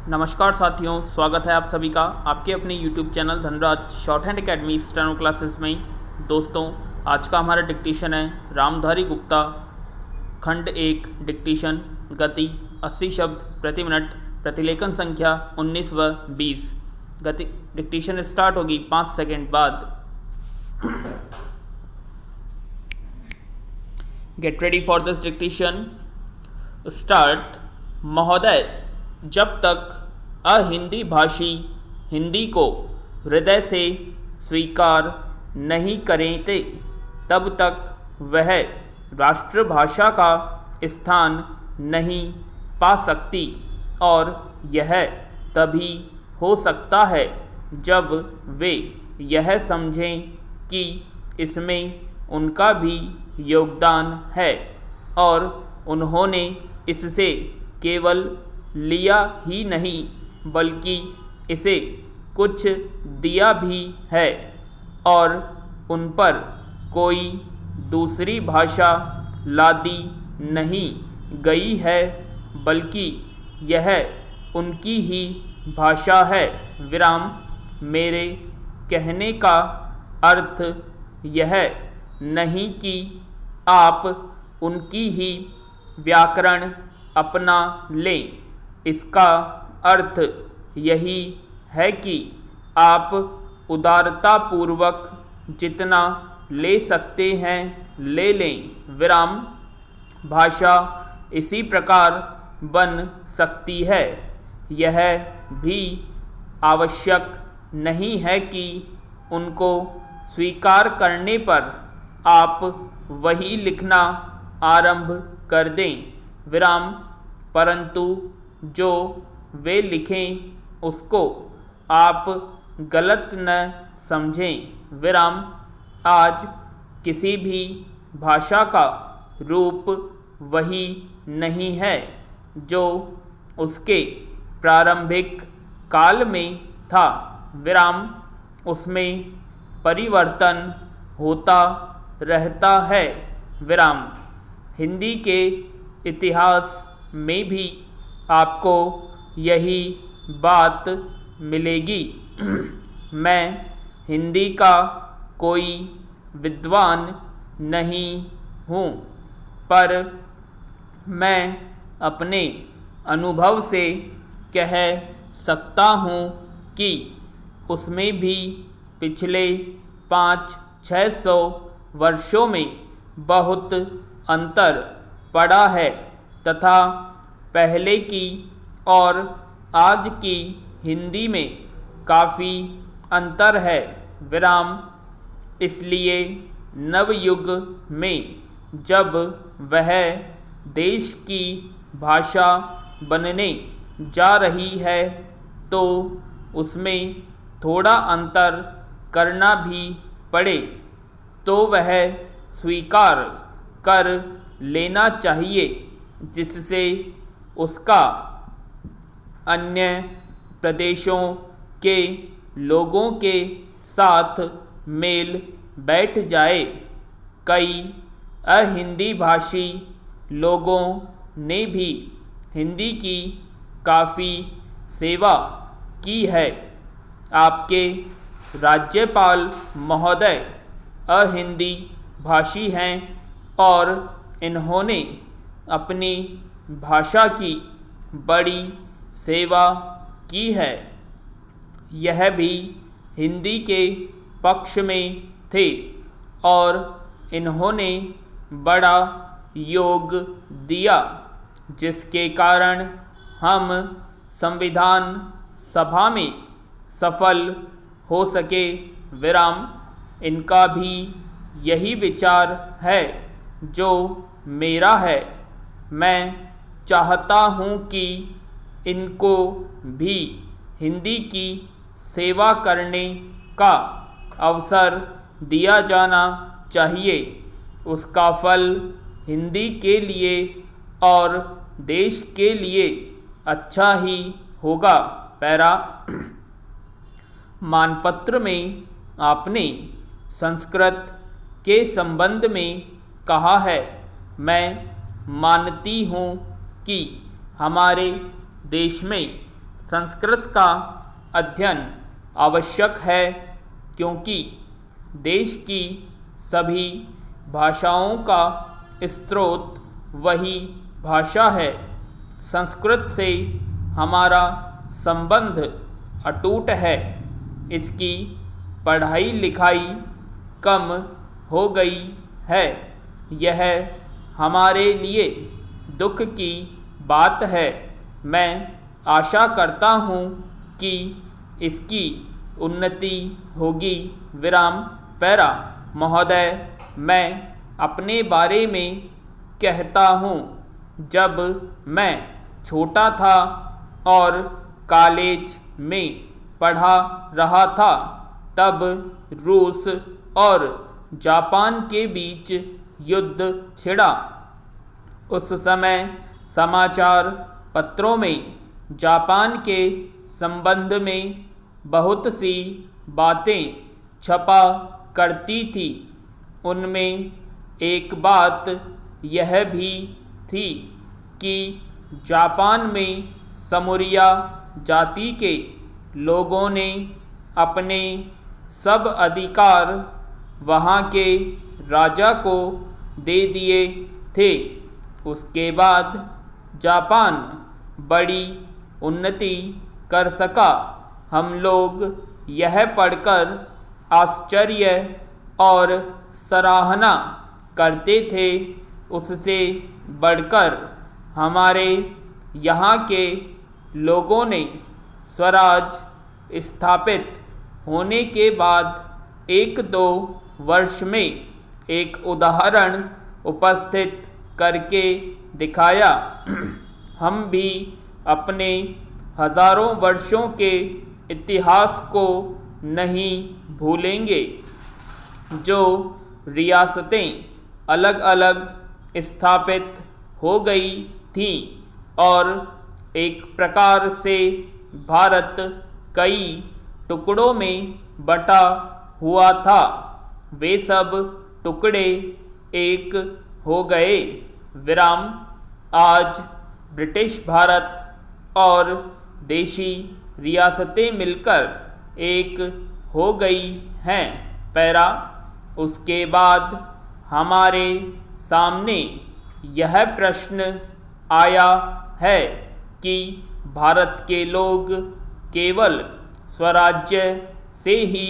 नमस्कार साथियों, स्वागत है आप सभी का आपके अपने YouTube channel Dhanraj short hand academy steno classes में। दोस्तों, आज का हमारा डिक्टेशन है रामधारी गुप्ता, खंड 1 डिक्टेशन, गति 80 शब्द प्रति मिनट, प्रतिलेखन संख्या 19 व 20। गति डिक्टेशन स्टार्ट होगी 5 सेकेंड बाद। Get ready for this dictation. Start. महोदय, जब तक अहिंदी भाषी हिंदी को हृदय से स्वीकार नहीं करेंगे तब तक वह राष्ट्रभाषा का स्थान नहीं पा सकती, और यह तभी हो सकता है जब वे यह समझें कि इसमें उनका भी योगदान है और उन्होंने इससे केवल लिया ही नहीं बल्कि इसे कुछ दिया भी है, और उन पर कोई दूसरी भाषा लादी नहीं गई है बल्कि यह उनकी ही भाषा है। विराम। मेरे कहने का अर्थ यह नहीं कि आप उनकी ही व्याकरण अपना लें। इसका अर्थ यही है कि आप उदारतापूर्वक जितना ले सकते हैं ले लें। विराम। भाषा इसी प्रकार बन सकती है। यह भी आवश्यक नहीं है कि उनको स्वीकार करने पर आप वही लिखना आरंभ कर दें। विराम। परंतु जो वे लिखें उसको आप गलत न समझें। विराम। आज किसी भी भाषा का रूप वही नहीं है जो उसके प्रारंभिक काल में था। विराम। उसमें परिवर्तन होता रहता है। विराम। हिंदी के इतिहास में भी आपको यही बात मिलेगी। मैं हिंदी का कोई विद्वान नहीं हूँ, पर मैं अपने अनुभव से कह सकता हूँ कि उसमें भी पिछले 500-600 वर्षों में बहुत अंतर पड़ा है तथा पहले की और आज की हिंदी में काफ़ी अंतर है। विराम। इसलिए नवयुग में जब वह देश की भाषा बनने जा रही है तो उसमें थोड़ा अंतर करना भी पड़े तो वह स्वीकार कर लेना चाहिए, जिससे उसका अन्य प्रदेशों के लोगों के साथ मेल बैठ जाए। कई अहिंदी भाषी लोगों ने भी हिंदी की काफ़ी सेवा की है। आपके राज्यपाल महोदय अहिंदी भाषी हैं और इन्होंने अपनी भाषा की बड़ी सेवा की है। यह भी हिंदी के पक्ष में थे और इन्होंने बड़ा योग दिया, जिसके कारण हम संविधान सभा में सफल हो सके। विराम। इनका भी यही विचार है जो मेरा है। मैं चाहता हूँ कि इनको भी हिंदी की सेवा करने का अवसर दिया जाना चाहिए। उसका फल हिंदी के लिए और देश के लिए अच्छा ही होगा। पैरा। मानपत्र में आपने संस्कृत के संबंध में कहा है, मैं मानती हूँ कि हमारे देश में संस्कृत का अध्ययन आवश्यक है, क्योंकि देश की सभी भाषाओं का स्रोत वही भाषा है। संस्कृत से हमारा संबंध अटूट है। इसकी पढ़ाई लिखाई कम हो गई है। यह हमारे लिए दुख की बात है। मैं आशा करता हूँ कि इसकी उन्नति होगी। विराम पैरा। महोदय, मैं अपने बारे में कहता हूँ। जब मैं छोटा था और कॉलेज में पढ़ा रहा था, तब रूस और जापान के बीच युद्ध छिड़ा। उस समय समाचार पत्रों में जापान के संबंध में बहुत सी बातें छपा करती थी। उनमें एक बात यह भी थी कि जापान में समोरिया जाति के लोगों ने अपने सब अधिकार वहाँ के राजा को दे दिए थे। उसके बाद जापान बड़ी उन्नति कर सका। हम लोग यह पढ़कर आश्चर्य और सराहना करते थे। उससे बढ़कर हमारे यहाँ के लोगों ने स्वराज स्थापित होने के बाद 1-2 वर्ष में एक उदाहरण उपस्थित करके दिखाया। हम भी अपने हजारों वर्षों के इतिहास को नहीं भूलेंगे। जो रियासतें अलग अलग स्थापित हो गई थीं और एक प्रकार से भारत कई टुकड़ों में बटा हुआ था, वे सब टुकड़े एक हो गए। विराम। आज ब्रिटिश भारत और देशी रियासतें मिलकर एक हो गई हैं। पैरा। उसके बाद हमारे सामने यह प्रश्न आया है कि भारत के लोग केवल स्वराज्य से ही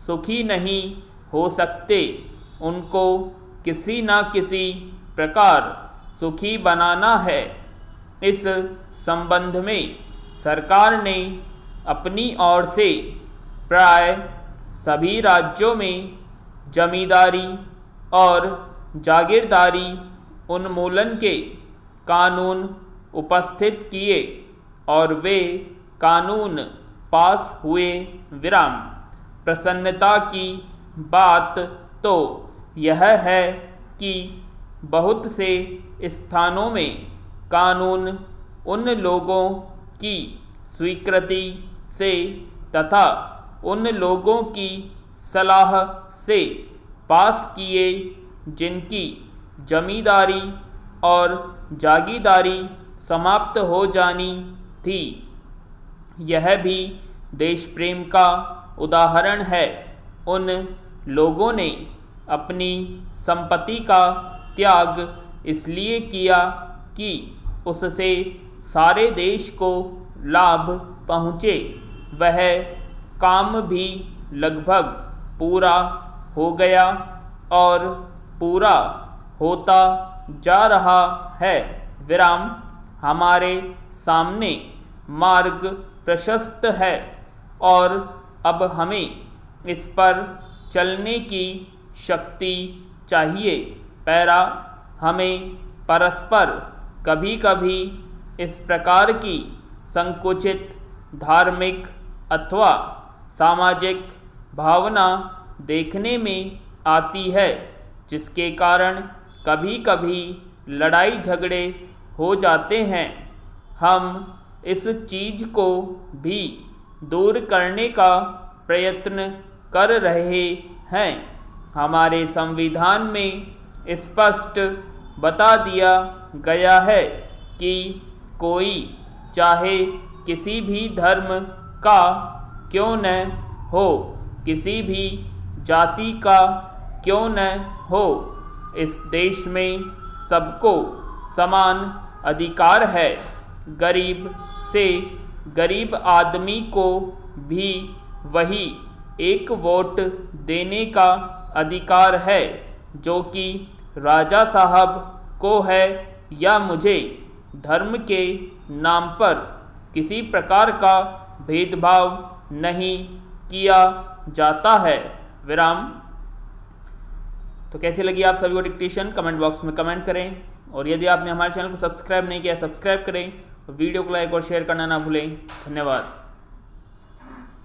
सुखी नहीं हो सकते, उनको किसी न किसी प्रकार सुखी बनाना है। इस संबंध में सरकार ने अपनी ओर से प्राय सभी राज्यों में जमींदारी और जागीरदारी उन्मूलन के कानून उपस्थित किए और वे कानून पास हुए। विराम। प्रसन्नता की बात तो यह है कि बहुत से स्थानों में कानून उन लोगों की स्वीकृति से तथा उन लोगों की सलाह से पास किए जिनकी जमींदारी और जागीरदारी समाप्त हो जानी थी। यह भी देश प्रेम का उदाहरण है। उन लोगों ने अपनी संपत्ति का त्याग इसलिए किया कि उससे सारे देश को लाभ पहुँचे। वह काम भी लगभग पूरा हो गया और पूरा होता जा रहा है। विराम। हमारे सामने मार्ग प्रशस्त है और अब हमें इस पर चलने की शक्ति चाहिए। पैरा। हमें परस्पर कभी कभी इस प्रकार की संकुचित धार्मिक अथवा सामाजिक भावना देखने में आती है, जिसके कारण कभी कभी लड़ाई झगड़े हो जाते हैं। हम इस चीज़ को भी दूर करने का प्रयत्न कर रहे हैं। हमारे संविधान में स्पष्ट बता दिया गया है कि कोई चाहे किसी भी धर्म का क्यों न हो, किसी भी जाति का क्यों न हो, इस देश में सबको समान अधिकार है। गरीब से गरीब आदमी को भी वही एक वोट देने का अधिकार है जो कि राजा साहब को है या मुझे। धर्म के नाम पर किसी प्रकार का भेदभाव नहीं किया जाता है। विराम। तो कैसी लगी आप सभी को डिक्टेशन, कमेंट बॉक्स में कमेंट करें, और यदि आपने हमारे चैनल को सब्सक्राइब नहीं किया सब्सक्राइब करें, वीडियो को लाइक और शेयर करना ना भूलें। धन्यवाद।